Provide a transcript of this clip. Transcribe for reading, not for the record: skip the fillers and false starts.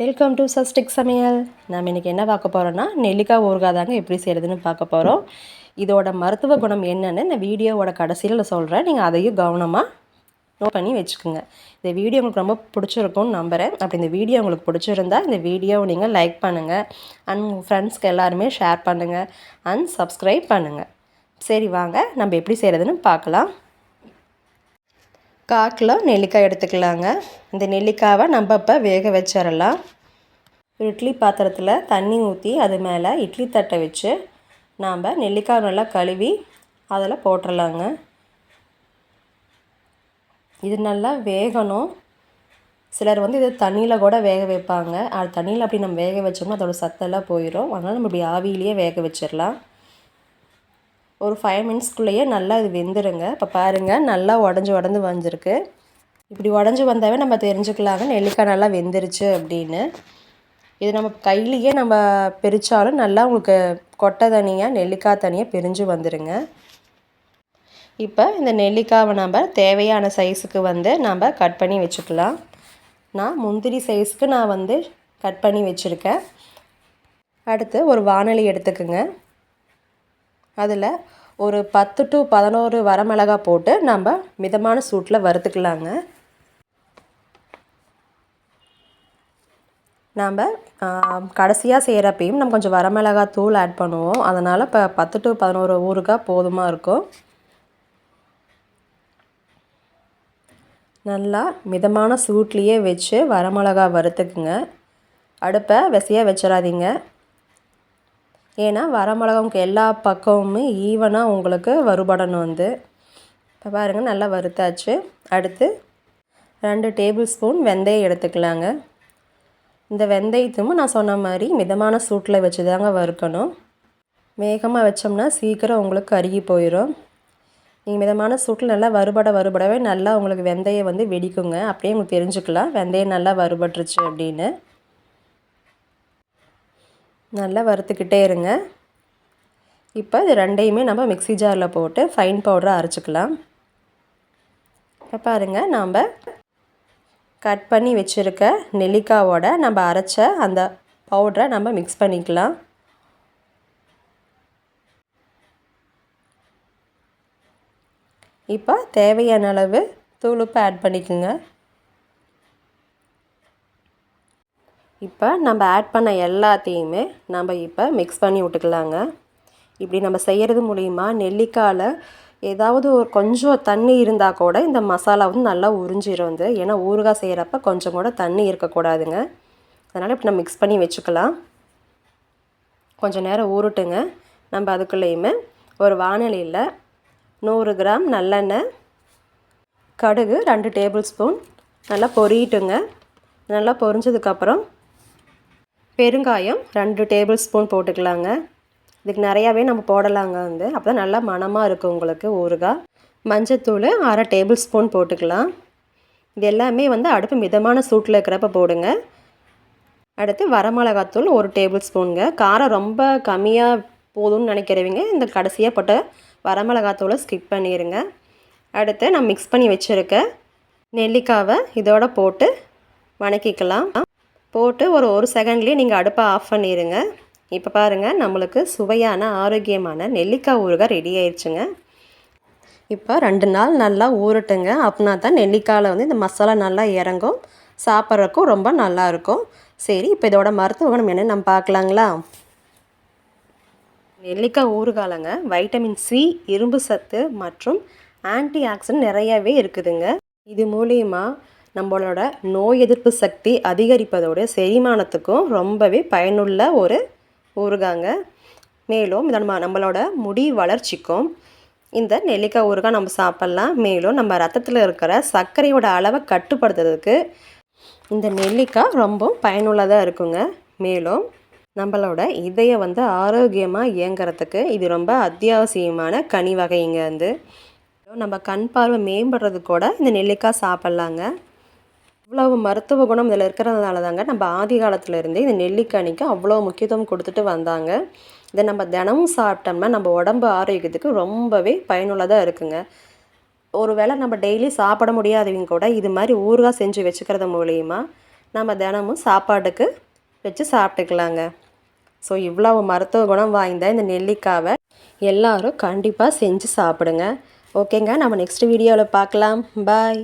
Welcome to சஸ்டிக் சமையல். நம்ம இன்றைக்கி என்ன பார்க்க போகிறோன்னா நெல்லிக்காய் ஊறுகாய் தாங்க எப்படி செய்கிறதுன்னு பார்க்க போகிறோம். இதோட மருத்துவ குணம் என்னென்னு இந்த வீடியோவோட கடைசியில் சொல்கிறேன். நீங்கள் அதையும் கவனமாக நோட் பண்ணி வச்சுக்கோங்க. இந்த வீடியோ உங்களுக்கு ரொம்ப பிடிச்சிருக்கும்னு நம்புகிறேன். அப்படி இந்த வீடியோ உங்களுக்கு பிடிச்சிருந்தா இந்த வீடியோவை நீங்கள் லைக் பண்ணுங்கள் அண்ட் உங்கள் ஃப்ரெண்ட்ஸ்க்கு எல்லாருமே ஷேர் பண்ணுங்கள் அண்ட் சப்ஸ்கிரைப் பண்ணுங்கள். சரி வாங்க நம்ம எப்படி செய்கிறதுன்னு பார்க்கலாம். 1/4 கிலோ நெல்லிக்காய் எடுத்துக்கலாங்க. இந்த நெல்லிக்காவை நம்ம இப்போ வேக வச்சிடலாம். ஒரு இட்லி பாத்திரத்தில் தண்ணி ஊற்றி அது மேலே இட்லி தட்டை வச்சு நாம் நெல்லிக்காய் நல்லா கழுவி அதில் போட்டுடலாங்க. இது நல்லா வேகணும். சிலர் இது தண்ணியில் கூட வேக வைப்பாங்க. அது தண்ணியில் அப்படி நம்ம வேக வச்சோம்னா அதோடய சத்தெல்லாம் போயிடும். அதனால் நம்ம இப்படி ஆவியிலேயே வேக வச்சிடலாம். ஒரு 5 மினிட்ஸ்க்குள்ளேயே நல்லா இது வெந்துடுங்க. இப்போ பாருங்கள் நல்லா உடஞ்சி வந்துருக்கு. இப்படி உடஞ்சி வந்தாவே நம்ம தெரிஞ்சுக்கலாங்க நெல்லிக்காய் நல்லா வெந்துருச்சு அப்படின்னு. இது நம்ம கையிலேயே நம்ம பிரித்தாலும் நல்லா உங்களுக்கு கொட்டை தனியாக நெல்லிக்காய் தனியாக பிரிஞ்சு வந்துடுங்க. இப்போ இந்த நெல்லிக்காவை நம்ம தேவையான சைஸுக்கு நம்ம கட் பண்ணி வச்சுக்கலாம். நான் முந்திரி சைஸுக்கு நான் கட் பண்ணி வச்சுருக்கேன். அடுத்து ஒரு வாணலி எடுத்துக்குங்க. அதில் ஒரு 10 to 11 வரமிளகாய் போட்டு நம்ம மிதமான சூட்டில் வறுத்துக்கலாங்க. நம்ம கடைசியாக செய்கிறப்பையும் நம்ம கொஞ்சம் வரமிளகாய் தூள் ஆட் பண்ணுவோம். அதனால் இப்போ 10 to 11 ஊறுகாய் போதுமாக இருக்கும். நல்லா மிதமான சூட்லேயே வச்சு வரமிளகாய் வறுத்துக்குங்க. அடுப்பை வெசையாக வச்சிடாதீங்க. ஏன்னா வரமிளகா உங்களுக்கு எல்லா பக்கமுமே ஈவனாக உங்களுக்கு வறுபடணும். இப்போ பாருங்கள் நல்லா வறுத்தாச்சு. அடுத்து 2 டேபிள் ஸ்பூன் வெந்தயம் எடுத்துக்கலாங்க. இந்த வெந்தயத்தும் நான் சொன்ன மாதிரி மிதமான சூட்டில் வச்சு தாங்க வறுக்கணும். வேகமாக வச்சோம்னா சீக்கிரம் உங்களுக்கு கருகி போயிடும். நீங்கள் மிதமான சூட்டில் நல்லா வறுபடவே நல்லா உங்களுக்கு வெந்தயம் வெடிக்குங்க. அப்படியே உங்களுக்கு தெரிஞ்சுக்கலாம் வெந்தயம் நல்லா வறுபட்டுருச்சு அப்படின்னு. நல்லா வறுத்துக்கிட்டே இருங்க. இப்போ இது ரெண்டையுமே நம்ம மிக்ஸி ஜாரில் போட்டு ஃபைன் பவுடராக அரைச்சிக்கலாம். இப்போ பாருங்கள் நாம் கட் பண்ணி வச்சுருக்க நெல்லிக்காவோட நம்ம அரைச்ச அந்த பவுடரை நம்ம மிக்ஸ் பண்ணிக்கலாம். இப்போ தேவையான அளவு தூளுப்பு ஆட் பண்ணிக்கோங்க. இப்போ நம்ம ஆட் பண்ண எல்லாத்தையுமே நம்ம இப்போ மிக்ஸ் பண்ணி விட்டுக்கலாங்க. இப்படி நம்ம செய்கிறது மூலிமா நெல்லிக்காயில் ஏதாவது ஒரு கொஞ்சம் தண்ணி இருந்தால் கூட இந்த மசாலா நல்லா உறிஞ்சிரும். ஏன்னா ஊறுகாய் செய்கிறப்ப கொஞ்சம் கூட தண்ணி இருக்கக்கூடாதுங்க. அதனால் இப்படி நம்ம மிக்ஸ் பண்ணி வச்சுக்கலாம். கொஞ்சம் நேரம் ஊறட்டுங்க. நம்ம அதுக்குள்ளேயுமே ஒரு வாணலியில் 100 கிராம் நல்லெண்ணெய், கடுகு 2 டேபிள் ஸ்பூன் நல்லா பொரியட்டுங்க. நல்லா பொரிஞ்சதுக்கப்புறம் பெருங்காயம் 2 டேபிள் ஸ்பூன் போட்டுக்கலாங்க. இதுக்கு நிறையாவே நம்ம போடலாங்க. அப்போ தான் நல்லா மணமாக இருக்கும் உங்களுக்கு ஊறுகாய். மஞ்சத்தூள் 1/2 டேபிள் ஸ்பூன் போட்டுக்கலாம். இது எல்லாமே அடுப்பு மிதமான சூட்டில் இருக்கிறப்ப போடுங்க. அடுத்து வரமிளகாத்தூள் 1 டேபிள் ஸ்பூனுங்க. காரம் ரொம்ப கம்மியாக போதும்னு நினைக்கிறவங்க இந்த கடைசியாக போட்ட வரமிளகாத்தூளை ஸ்கிப் பண்ணிடுங்க. அடுத்து நம்ம மிக்ஸ் பண்ணி வச்சுருக்க நெல்லிக்காவை இதோட போட்டு வணக்கிக்கலாம். போட்டு ஒரு செகண்ட்லேயே நீங்கள் அடுப்பை ஆஃப் பண்ணிடுங்க. இப்போ பாருங்கள் நம்மளுக்கு சுவையான ஆரோக்கியமான நெல்லிக்காய் ஊறுகாய் ரெடி ஆயிடுச்சுங்க. இப்போ 2 நாள் நல்லா ஊறட்டுங்க. அப்படின்னா தான் நெல்லிக்காயில் இந்த மசாலா நல்லா இறங்கும், சாப்பிட்றதுக்கும் ரொம்ப நல்லாயிருக்கும். சரி, இப்போ இதோட மருத்துவ குணம் என்னன்னு நம்ம பார்க்கலாங்களா? நெல்லிக்காய் ஊறுகாய்லங்க வைட்டமின் சி, இரும்பு சத்து மற்றும் ஆன்டி ஆக்சிடென்ட் நிறையவே இருக்குதுங்க. இது மூலிமா நம்மளோட நோய் எதிர்ப்பு சக்தி அதிகரிப்பதோட செரிமானத்துக்கும் ரொம்பவே பயனுள்ள ஒரு ஊறுகாங்க. மேலும் நம்மளோட முடி வளர்ச்சிக்கும் இந்த நெல்லிக்காய் ஊறுகாய் நம்ம சாப்பிட்லாம். மேலும் நம்ம ரத்தத்தில் இருக்கிற சர்க்கரையோட அளவை கட்டுப்படுத்துறதுக்கு இந்த நெல்லிக்காய் ரொம்ப பயனுள்ளதாக இருக்குங்க. மேலும் நம்மளோட இதயம் ஆரோக்கியமாக இயங்குறதுக்கு இது ரொம்ப அத்தியாவசியமான கனி வகைங்க. நம்ம கண் பார்வை மேம்படுறது கூட இந்த நெல்லிக்காய் சாப்பிட்லாங்க. இவ்வளவு மருத்துவ குணம் இதில் இருக்கிறதுனால தாங்க நம்ம ஆதி காலத்துலேருந்தே இந்த நெல்லிக்கனிக்கு அவ்வளோ முக்கியத்துவம் கொடுத்துட்டு வந்தாங்க. இதை நம்ம தினமும் சாப்பிட்டோம்னா நம்ம உடம்பு ஆரோக்கியத்துக்கு ரொம்பவே பயனுள்ளதாக இருக்குங்க. ஒரு வேளை நம்ம டெய்லி சாப்பிட முடியாதவங்க கூட இது மாதிரி ஊறுகாய் செஞ்சு வச்சுக்கிறது மூலிமா நம்ம தினமும் சாப்பாட்டுக்கு வச்சு சாப்பிட்டுக்கலாங்க. ஸோ இவ்வளவு மருத்துவ குணம் வாய்ந்த இந்த நெல்லிக்காவை எல்லாரும் கண்டிப்பாக செஞ்சு சாப்பிடுங்க. ஓகேங்க, நம்ம நெக்ஸ்ட் வீடியோவில் பார்க்கலாம். பாய்.